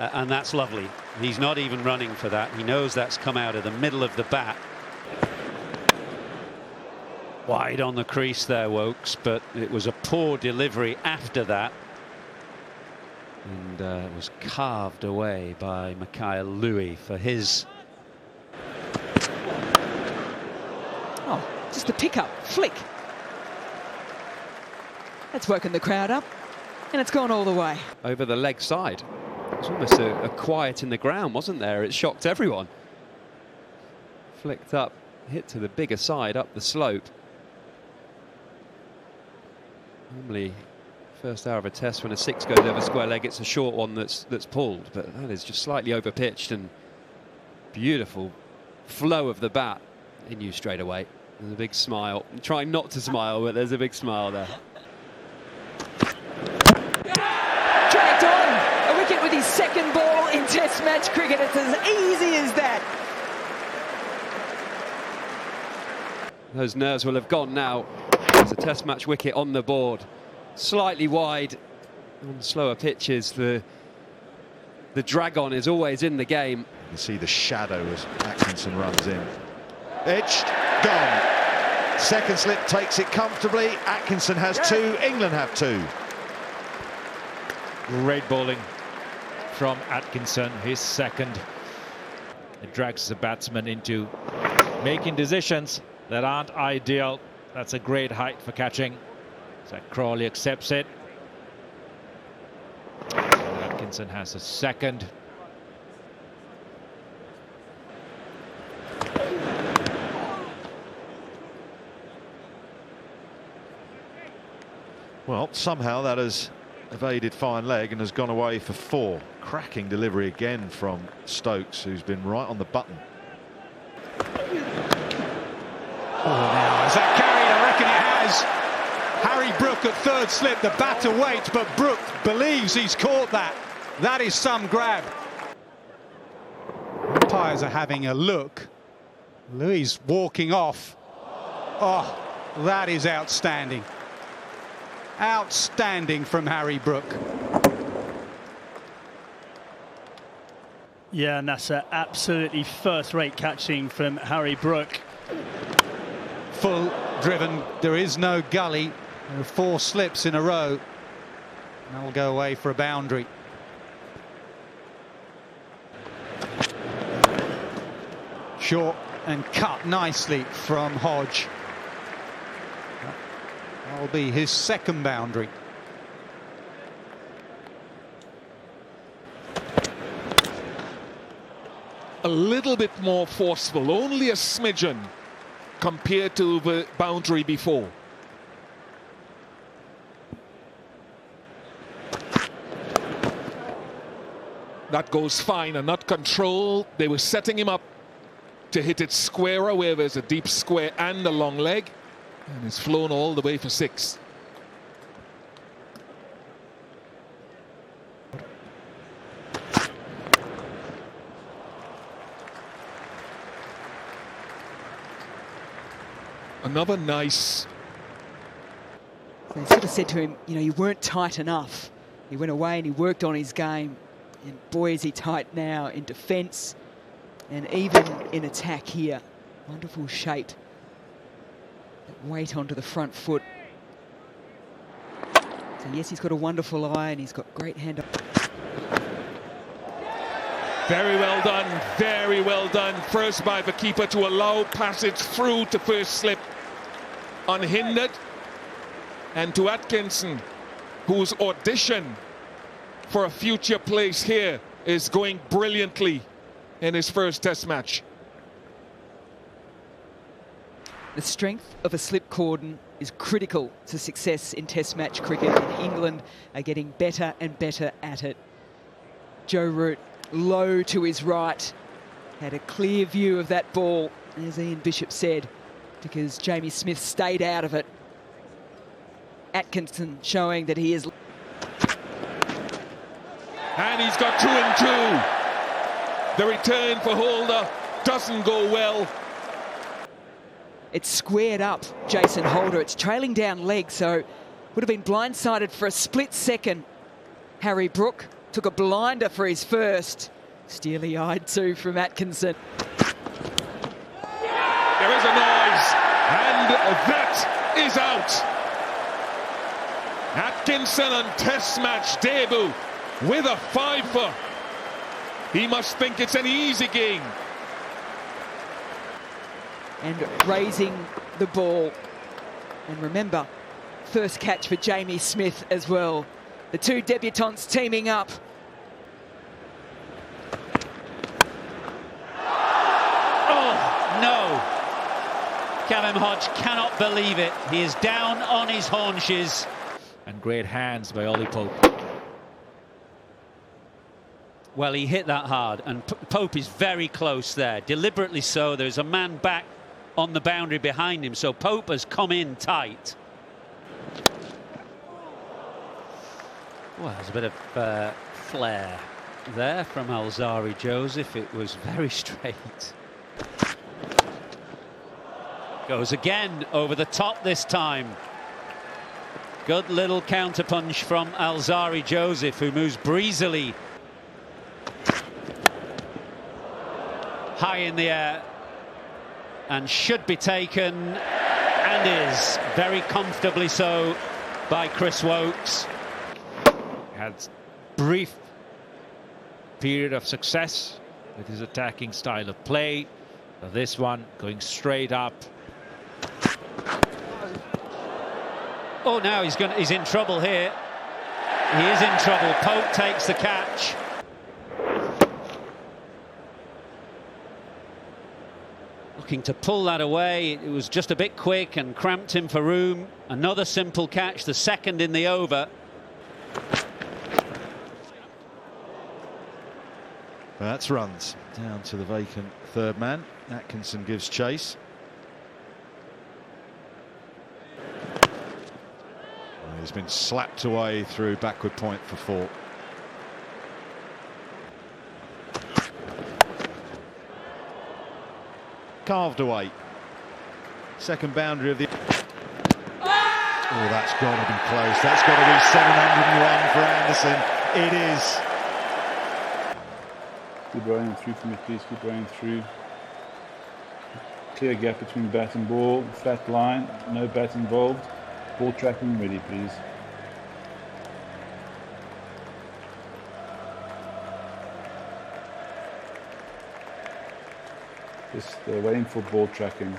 and that's lovely. He's not even running for that. He knows that's come out of the middle of the bat. Wide on the crease there, Wokes, but it was a poor delivery after that. And it was carved away by Mikhail Louis for his... Oh, just a pick-up, flick. That's woken the crowd up, and it's gone all the way. Over the leg side. It was almost a quiet in the ground, wasn't there? It shocked everyone. Flicked up, hit to the bigger side, up the slope. Normally, first hour of a test, when a 6 goes over square leg, it's a short one that's pulled, but that is just slightly over-pitched, and beautiful flow of the bat in you straight away. There's a big smile. I'm trying not to smile, but there's a big smile there. Dragged on! A wicket with his second ball in Test match cricket. It's as easy as that. Those nerves will have gone now. There's a Test match wicket on the board. Slightly wide on slower pitches. The drag-on is always in the game. You see the shadow as Atkinson runs in. Edged, gone. Second slip takes it comfortably. Atkinson has 2, England have 2. Great bowling from Atkinson, his second. It drags the batsman into making decisions that aren't ideal. That's a great height for catching. Zach Crawley accepts it. Atkinson has a second. Well, somehow that has evaded fine leg and has gone away for 4. Cracking delivery again from Stokes, who's been right on the button. Oh, now, has that carried? I reckon it has. Harry Brook at third slip. The batter waits, but Brook believes he's caught that. That is some grab. Umpires are having a look. Louis walking off. Oh, that is outstanding. Outstanding from Harry Brook. Yeah, and that's absolutely first-rate catching from Harry Brook. Full driven, there is no gully. There are 4 slips in a row. That'll go away for a boundary. Short and cut nicely from Hodge. That'll be his second boundary. A little bit more forceful, only a smidgen compared to the boundary before. That goes fine and not controlled. They were setting him up to hit it squarer where there's a deep square and a long leg, and it's flown all the way for 6. Another nice. They sort of said to him, you know, you weren't tight enough. He went away and he worked on his game. And boy, is he tight now in defence and even in attack here. Wonderful shape. That weight onto the front foot. So yes, he's got a wonderful eye and he's got great hand. Very well done, very well done. First by the keeper to allow passage through to first slip unhindered. And to Atkinson, whose audition for a future place here is going brilliantly in his first Test match. The strength of a slip cordon is critical to success in Test match cricket, and England are getting better and better at it. Joe Root low to his right, had a clear view of that ball, as Ian Bishop said, because Jamie Smith stayed out of it. Atkinson showing that he is. And he's got 2 and 2. The return for Holder doesn't go well. It's squared up, Jason Holder. It's trailing down leg, so would have been blindsided for a split second. Harry Brook, took a blinder for his first. Steely-eyed too from Atkinson. There is a noise, and that is out. Atkinson on Test match debut with a fiver. He must think it's an easy game. And raising the ball. And remember, first catch for Jamie Smith as well. The two debutants teaming up. No. Callum Hodge cannot believe it. He is down on his haunches. And great hands by Ollie Pope. Well, he hit that hard, and Pope is very close there, deliberately so. There's a man back on the boundary behind him, so Pope has come in tight. Well, there's a bit of flair there from Alzarri Joseph. It was very straight. Goes again over the top this time. Good little counterpunch from Alzarri Joseph, who moves breezily high in the air and should be taken, and is very comfortably so by Chris Woakes. Had brief period of success with his attacking style of play. But this one going straight up. Oh, now he's in trouble here. He is in trouble. Pope takes the catch. Looking to pull that away. It was just a bit quick and cramped him for room. Another simple catch, the second in the over. That's runs down to the vacant third man. Atkinson gives chase. He's been slapped away through backward point for 4. Carved away. Second boundary of the... Oh, that's got to be close. That's got to be 701 for Anderson. It is. Keep rolling through for me, please. Keep rolling through. Clear gap between bat and ball. Flat line. No bat involved. Ball tracking ready, please. Just waiting for ball tracking.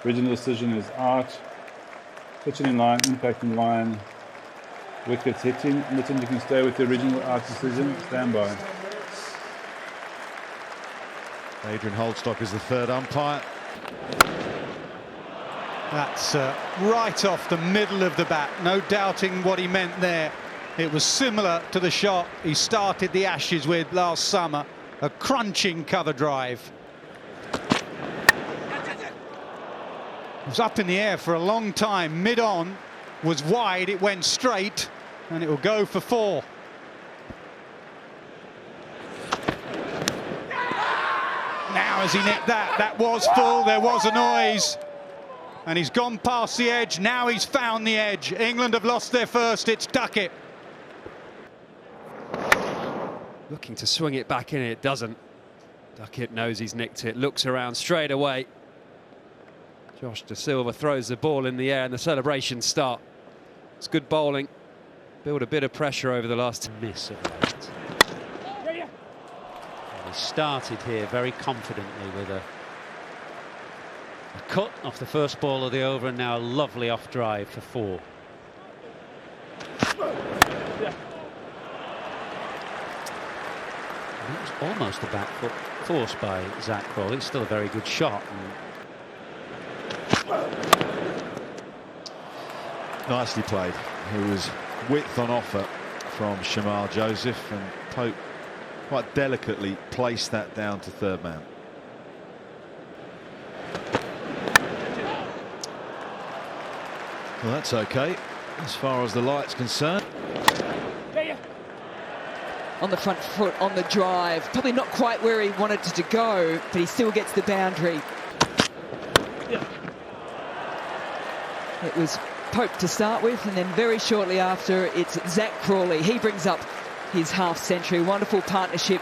Original decision is out. Pitching in line, impact in line. Wickets hitting. Mitten, you can stay with the original out decision. Stand by. Adrian Holdstock is the third umpire. That's right off the middle of the bat. No doubting what he meant there. It was similar to the shot he started the Ashes with last summer. A crunching cover drive. It was up in the air for a long time. Mid-on was wide. It went straight, and it will go for 4. Now has he nicked that? That was full. There was a noise. And he's gone past the edge. Now he's found the edge. England have lost their first. It's Duckett. Looking to swing it back in, it doesn't. Duckett knows he's nicked it, looks around straight away. Josh De Silva throws the ball in the air and the celebrations start. It's good bowling. Build a bit of pressure over the last miss of late. He started here very confidently with a cut off the first ball of the over, and now a lovely off drive for 4. That was almost a back foot force by Zach Crawley. It's still a very good shot. Nicely played. It was width on offer from Shamal Joseph, and Pope quite delicately placed that down to third man. Well, that's okay as far as the light's concerned. On the front foot, on the drive. Probably not quite where he wanted it to go, but he still gets the boundary. It was Pope to start with, and then very shortly after, it's Zach Crawley. He brings up his half-century. Wonderful partnership.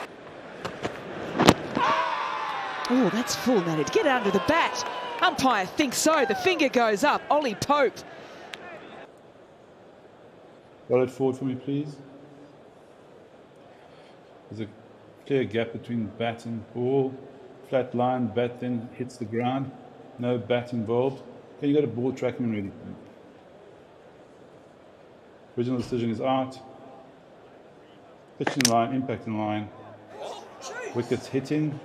Oh, that's full, Natty. Get under the bat. Umpire thinks so. The finger goes up. Ollie Pope. Roll it forward for me, please. There's a clear gap between bat and ball. Flat line, bat then hits the ground. No bat involved. Can you go to ball tracking ready? Original decision is out. Pitch in line, impact in line. Wickets hitting.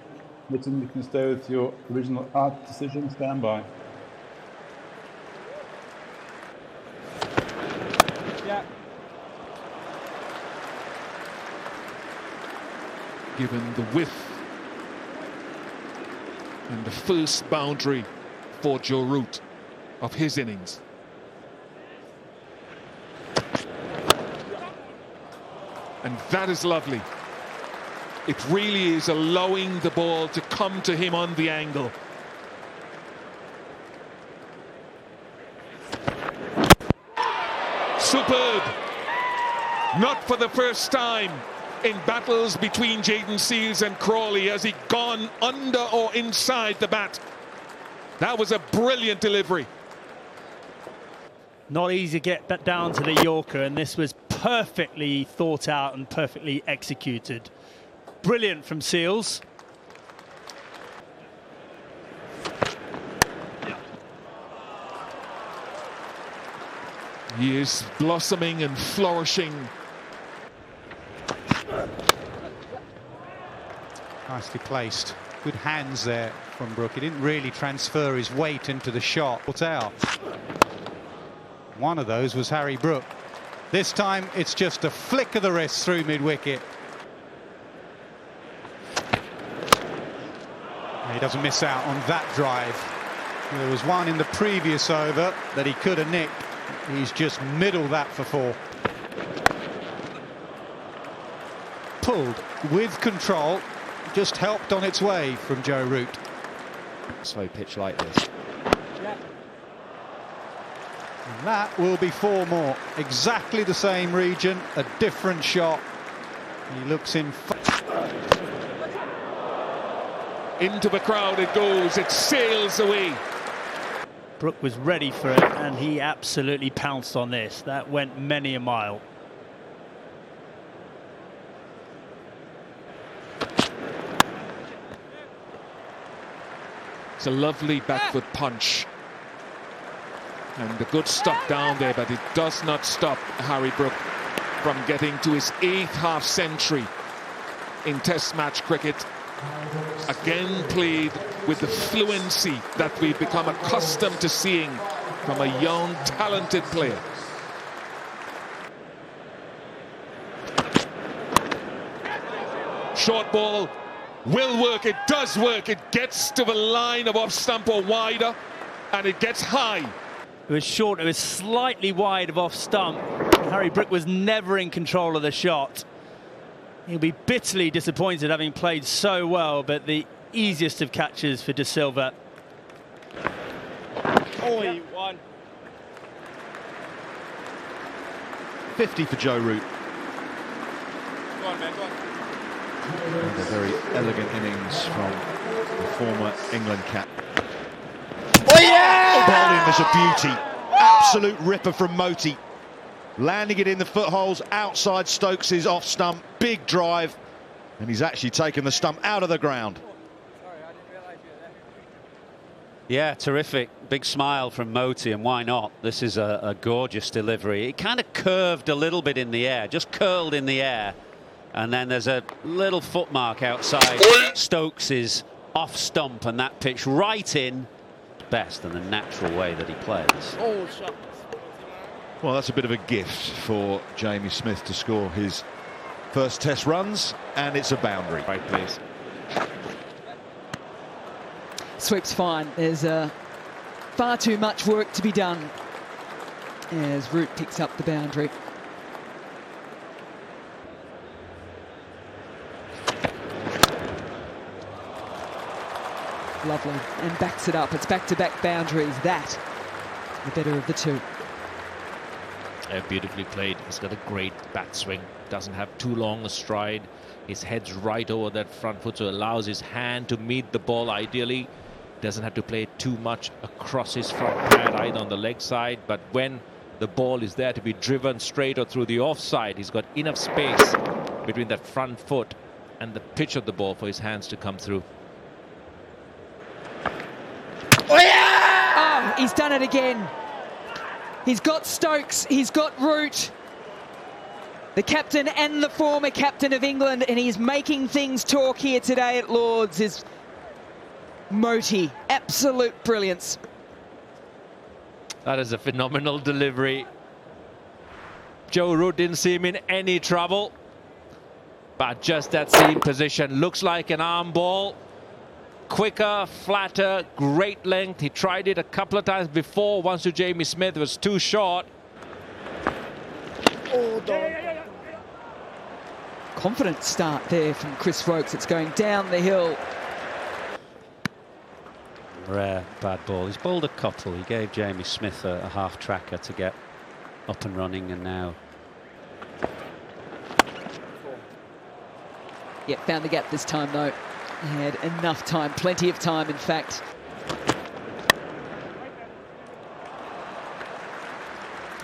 Mitton, you can stay with your original out decision. Stand by. Yeah. Given the width and the first boundary for Joe Root of his innings. And that is lovely. It really is allowing the ball to come to him on the angle. Superb. Not for the first time in battles between Jayden Seales and Crawley has he gone under or inside the bat. That was a brilliant delivery. Not easy to get that down to the Yorker, and this was perfectly thought out and perfectly executed. Brilliant from Seales. He is blossoming and flourishing. Nicely placed. Good hands there from Brook. He didn't really transfer his weight into the shot. Put out. One of those was Harry Brook. This time it's just a flick of the wrist through mid-wicket. He doesn't miss out on that drive. There was one in the previous over that he could have nicked. He's just middled that for 4. Pulled with control, just helped on its way from Joe Root. Slow pitch like this. And that will be 4 more. Exactly the same region, a different shot. He looks in. Into the crowd it goes, it sails away. Brook was ready for it, and he absolutely pounced on this. That went many a mile. It's a lovely back-foot punch. And a good stop down there, but it does not stop Harry Brook from getting to his 8th half-century in Test match cricket. Again played with the fluency that we've become accustomed to seeing from a young, talented player. Short ball will work, it does work, it gets to the line of off stump or wider, and it gets high. It was short, it was slightly wide of off stump. Harry Brook was never in control of the shot. He'll be bitterly disappointed having played so well, but the easiest of catches for De Silva. Oi, 1. 50 for Joe Root. Go on, man, go on. And a very elegant innings from the former England cap. Oh, yeah! Bowling was a beauty. Absolute ripper from Moti. Landing it in the footholes outside Stokes' off stump. Big drive. And he's actually taken the stump out of the ground. Yeah, terrific. Big smile from Moti, and why not? This is a gorgeous delivery. It kind of curved a little bit in the air, just curled in the air. And then there's a little footmark outside Stokes' off stump, and that pitch right in. Best and the natural way that he plays. Oh, shot. Well, that's a bit of a gift for Jamie Smith to score his first Test runs, and it's a boundary. Right, please. Sweep's fine. There's far too much work to be done as Root picks up the boundary. Lovely, and backs it up. It's back-to-back boundaries. That, the better of the two. Beautifully played. He's got a great bat swing. Doesn't have too long a stride. His head's right over that front foot, so allows his hand to meet the ball ideally. Doesn't have to play too much across his front pad either on the leg side, but when the ball is there to be driven straight or through the offside, he's got enough space between that front foot and the pitch of the ball for his hands to come through. Oh, he's done it again. He's got Stokes, he's got Root, the captain and the former captain of England, and he's making things talk here today at Lord's. Is Moti, absolute brilliance. That is a phenomenal delivery. Joe Root didn't seem in any trouble, but just that seam position looks like an arm ball. Quicker, flatter, great length. He tried it a couple of times before. Once to Jamie Smith, was too short. Confident start there from Chris Woakes. It's going down the hill. Rare bad ball. He's bowled a couple. He gave Jamie Smith a half tracker to get up and running, and now. Yeah, found the gap this time though. He had enough time, plenty of time in fact.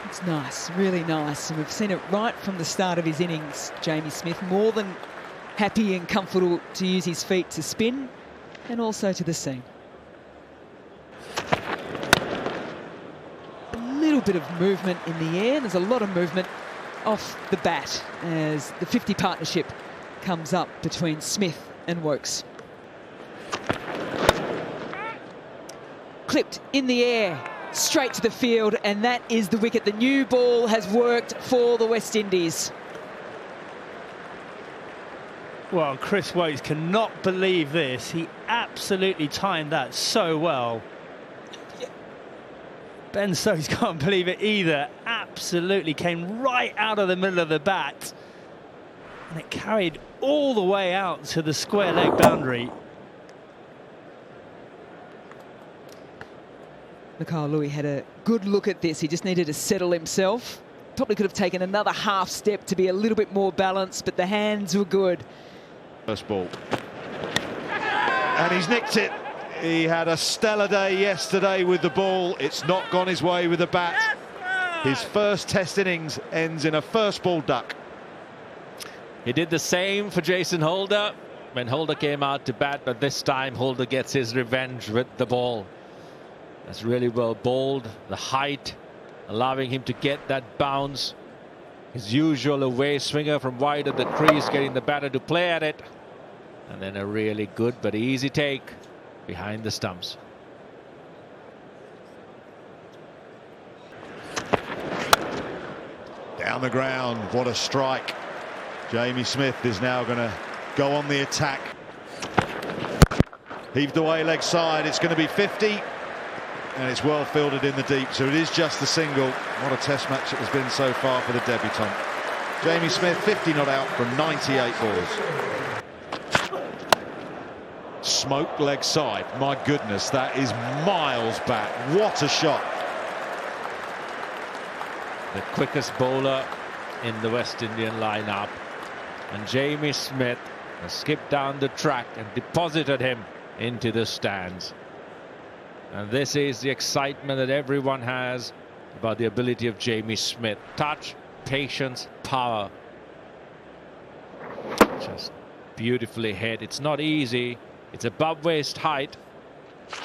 It's nice, really nice, and we've seen it right from the start of his innings. Jamie Smith more than happy and comfortable to use his feet to spin and also to the seam. A little bit of movement in the air. There's a lot of movement off the bat as the 50 partnership comes up between Smith and Woakes. Clipped in the air, straight to the field, and that is the wicket. The new ball has worked for the West Indies. Well, Chris Woakes cannot believe this. He absolutely timed that so well. Ben Stokes can't believe it either. Absolutely came right out of the middle of the bat. And it carried all the way out to the square leg boundary. Mikhail Louis had a good look at this. He just needed to settle himself. Probably could have taken another half step to be a little bit more balanced, but the hands were good. First ball. And he's nicked it. He had a stellar day yesterday with the ball. It's not gone his way with the bat. His first Test innings ends in a first ball duck. He did the same for Jason Holder when Holder came out to bat, but this time Holder gets his revenge with the ball. That's really well bowled. The height allowing him to get that bounce. His usual away swinger from wide of the crease, getting the batter to play at it. And then a really good but easy take behind the stumps. Down the ground, what a strike. Jamie Smith is now going to go on the attack. Heaved away leg side, it's going to be 50. And it's well fielded in the deep, so it is just a single. What a Test match it has been so far for the debutant. Jamie Smith, 50 not out from 98 balls. Smoke leg side, my goodness, that is miles back. What a shot. The quickest bowler in the West Indian lineup, and Jamie Smith has skipped down the track and deposited him into the stands. And this is the excitement that everyone has about the ability of Jamie Smith. Touch, patience, power. Just beautifully hit. It's not easy. It's above waist height,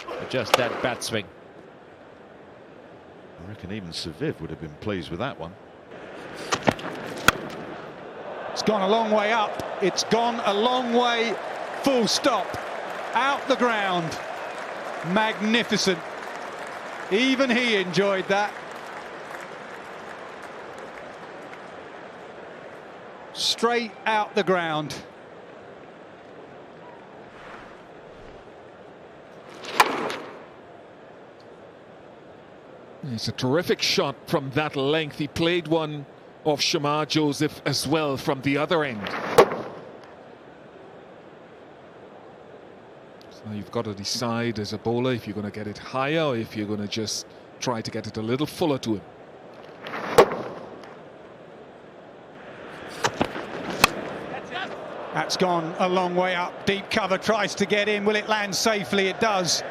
but just that bat swing. I reckon even Saviv would have been pleased with that one. It's gone a long way up. It's gone a long way, full stop. Out the ground. Magnificent. Even he enjoyed that. Straight out the ground. It's a terrific shot from that length. He played one off Shamar Joseph as well from the other end. So you've got to decide as a bowler if you're going to get it higher or if you're going to just try to get it a little fuller to him. That's gone a long way up. Deep cover, tries to get in. Will it land safely? It does.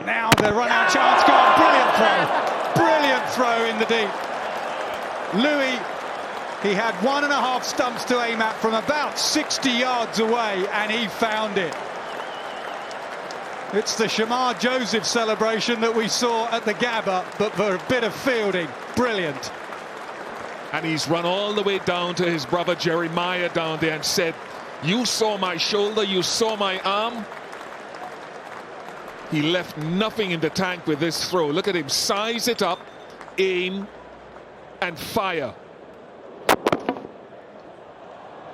Now the run-out chance gone. Brilliant throw. Brilliant throw in the deep. Louis, he had 1.5 stumps to aim at from about 60 yards away, and he found it. It's the Shamar Joseph celebration that we saw at the Gabba, but for a bit of fielding. Brilliant. And he's run all the way down to his brother Jeremiah down there and said, "You saw my shoulder, you saw my arm." He left nothing in the tank with this throw. Look at him, size it up, aim, and fire.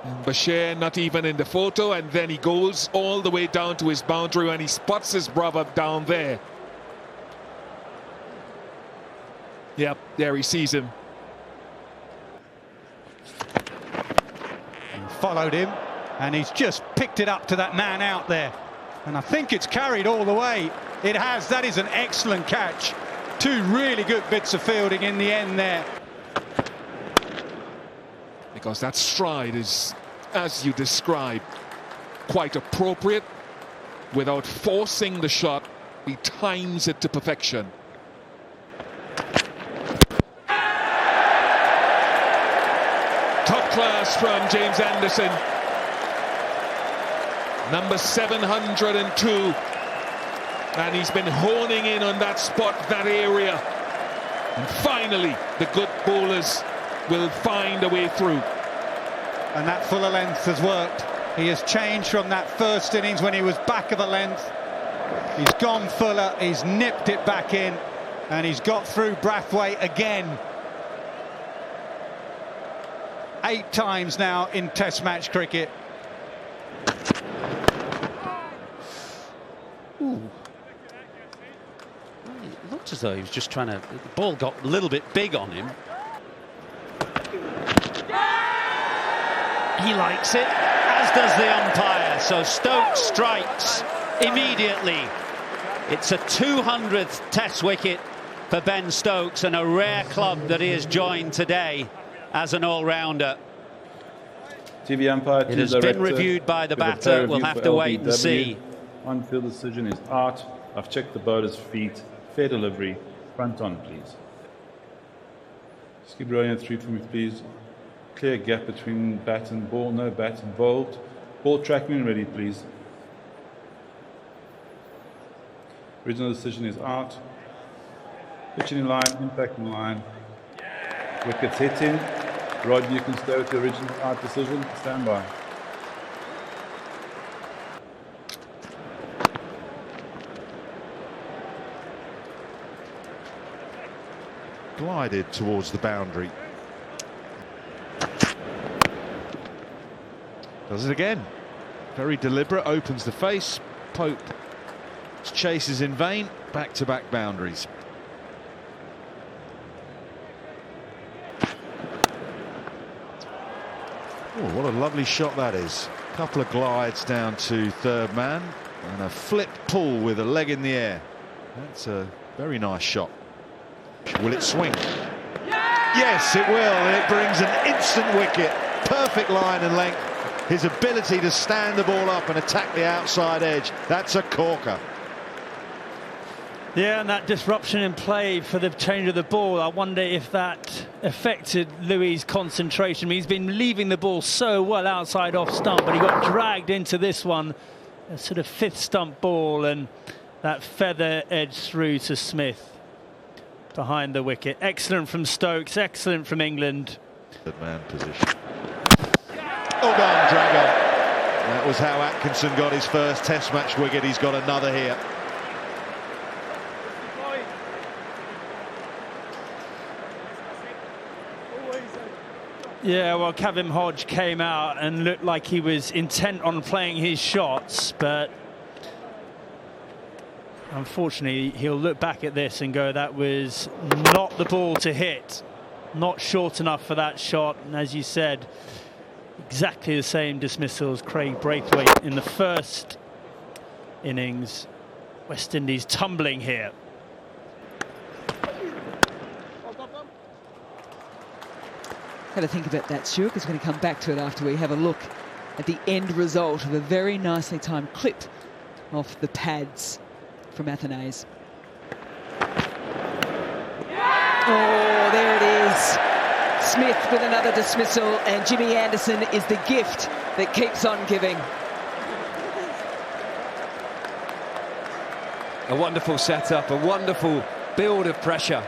And Bashir not even in the photo, and then he goes all the way down to his boundary and he spots his brother down there. Yep, there he sees him. Followed him, and he's just picked it up to that man out there. And I think it's carried all the way. It has. That is an excellent catch. Two really good bits of fielding in the end there. Because that stride is, as you described, quite appropriate. Without forcing the shot, he times it to perfection. Top class from James Anderson. Number 702. And he's been honing in on that spot, that area. And finally, the good bowlers will find a way through. And that fuller length has worked. He has changed from that first innings when he was back of a length. He's gone fuller, he's nipped it back in, and he's got through Brathwaite again. 8 times now in Test match cricket. Ooh. It looked as though he was just trying to... The ball got a little bit big on him. He likes it, as does the umpire. So Stokes strikes immediately. It's a 200th Test wicket for Ben Stokes, and a rare club that he has joined today as an all-rounder. TV umpire, it has been reviewed by the batter. We'll have to wait and see. On-field decision is out. I've checked the bowler's feet. Fair delivery. Front on, please. Just keep rolling it through for me, please. Clear gap between bat and ball. No bat involved. Ball tracking ready, please. Original decision is out. Pitching in line, impact in line. Wickets hitting. Rod, you can stay with the original out decision. Stand by. Glided towards the boundary. Does it again. Very deliberate, opens the face. Pope chases in vain. Back-to-back boundaries. Oh, what a lovely shot that is. A couple of glides down to third man and a flip pull with a leg in the air. That's a very nice shot. Will it swing? Yes, it will. It brings an instant wicket. Perfect line and length. His ability to stand the ball up and attack the outside edge. That's a corker. Yeah, and that disruption in play for the change of the ball, I wonder if that affected Louis' concentration. I mean, he's been leaving the ball so well outside off stump, but he got dragged into this one, a sort of 5th stump ball, and that feather edged through to Smith behind the wicket. Excellent from Stokes, excellent from England. Good man position. Oh, gone, drag on. That was how Atkinson got his first Test match wicket. He's got another here. Yeah, well, Kavim Hodge came out and looked like he was intent on playing his shots, but unfortunately he'll look back at this and go, that was not the ball to hit, not short enough for that shot. And as you said, exactly the same dismissal as Craig Braithwaite in the first innings. West Indies tumbling here. Got to think about that, Stuart, because we're going to come back to it after we have a look at the end result of a very nicely timed clip off the pads from Athanaze. Oh, there it is. Smith with another dismissal, and Jimmy Anderson is the gift that keeps on giving. A wonderful setup, a wonderful build of pressure.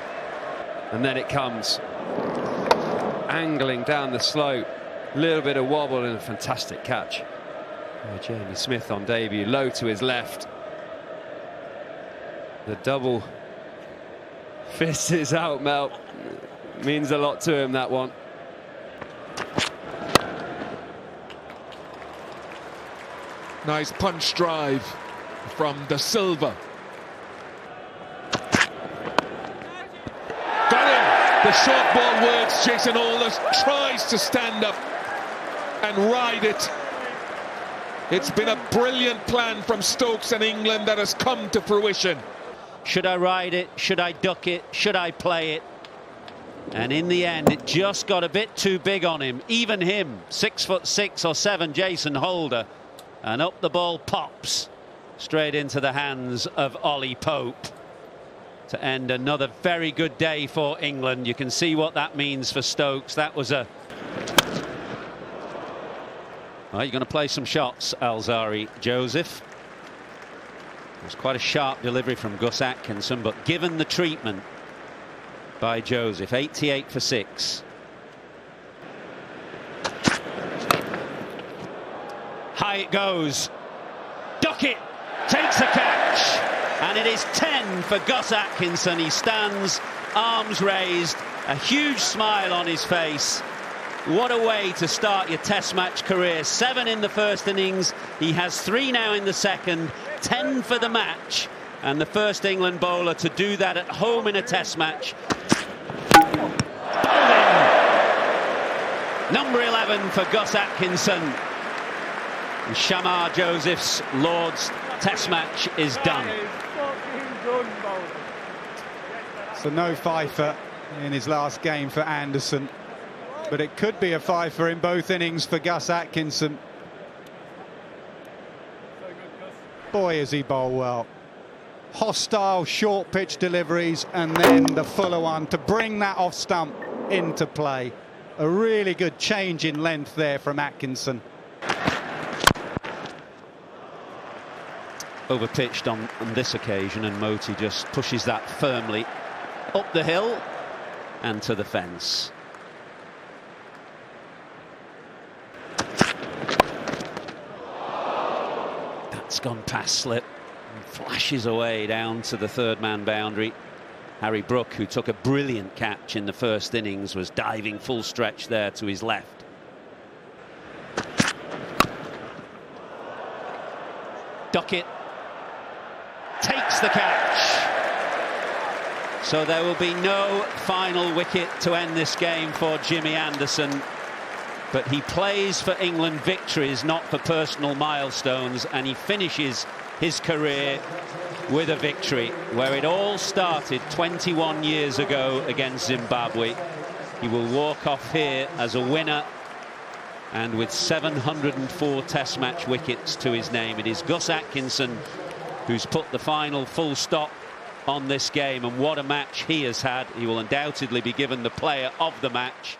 And then it comes. Angling down the slope. A little bit of wobble and a fantastic catch. Jamie Smith on debut, low to his left. The double fist is out, Mel. Means a lot to him, that one. Nice punch drive from De Silva. Got him! The short ball works. Jason Alders tries to stand up and ride it. It's been a brilliant plan from Stokes and England that has come to fruition. Should I ride it? Should I duck it? Should I play it? And in the end, it just got a bit too big on him. Even him, 6'6" or 7", Jason Holder. And up the ball pops straight into the hands of Ollie Pope to end another very good day for England. You can see what that means for Stokes. That was a... Well, you're going to play some shots, Alzari Joseph. It was quite a sharp delivery from Gus Atkinson, but given the treatment by Joseph, 88 for 6. High it goes. Duckett takes a catch, and it is 10 for Gus Atkinson. He stands, arms raised, a huge smile on his face. What a way to start your Test match career. 7 in the first innings. He has 3 now in the second. 10 for the match, and the first England bowler to do that at home in a Test match. Number 11 for Gus Atkinson. And Shamar Joseph's Lord's Test match is done. So no fifer in his last game for Anderson, but it could be a fifer in both innings for Gus Atkinson. Boy, is he bowled well. Hostile short pitch deliveries, and then the fuller one to bring that off stump into play. A really good change in length there from Atkinson. Overpitched on this occasion, and Moti just pushes that firmly up the hill and to the fence. That's gone past slip and flashes away down to the third man boundary. Harry Brook, who took a brilliant catch in the first innings, was diving full stretch there to his left. Duckett takes the catch. So there will be no final wicket to end this game for Jimmy Anderson. But he plays for England victories, not for personal milestones, and he finishes his career with a victory where it all started 21 years ago against Zimbabwe. He will walk off here as a winner, and with 704 Test match wickets to his name. It is Gus Atkinson who's put the final full stop on this game, and what a match he has had. He will undoubtedly be given the player of the match.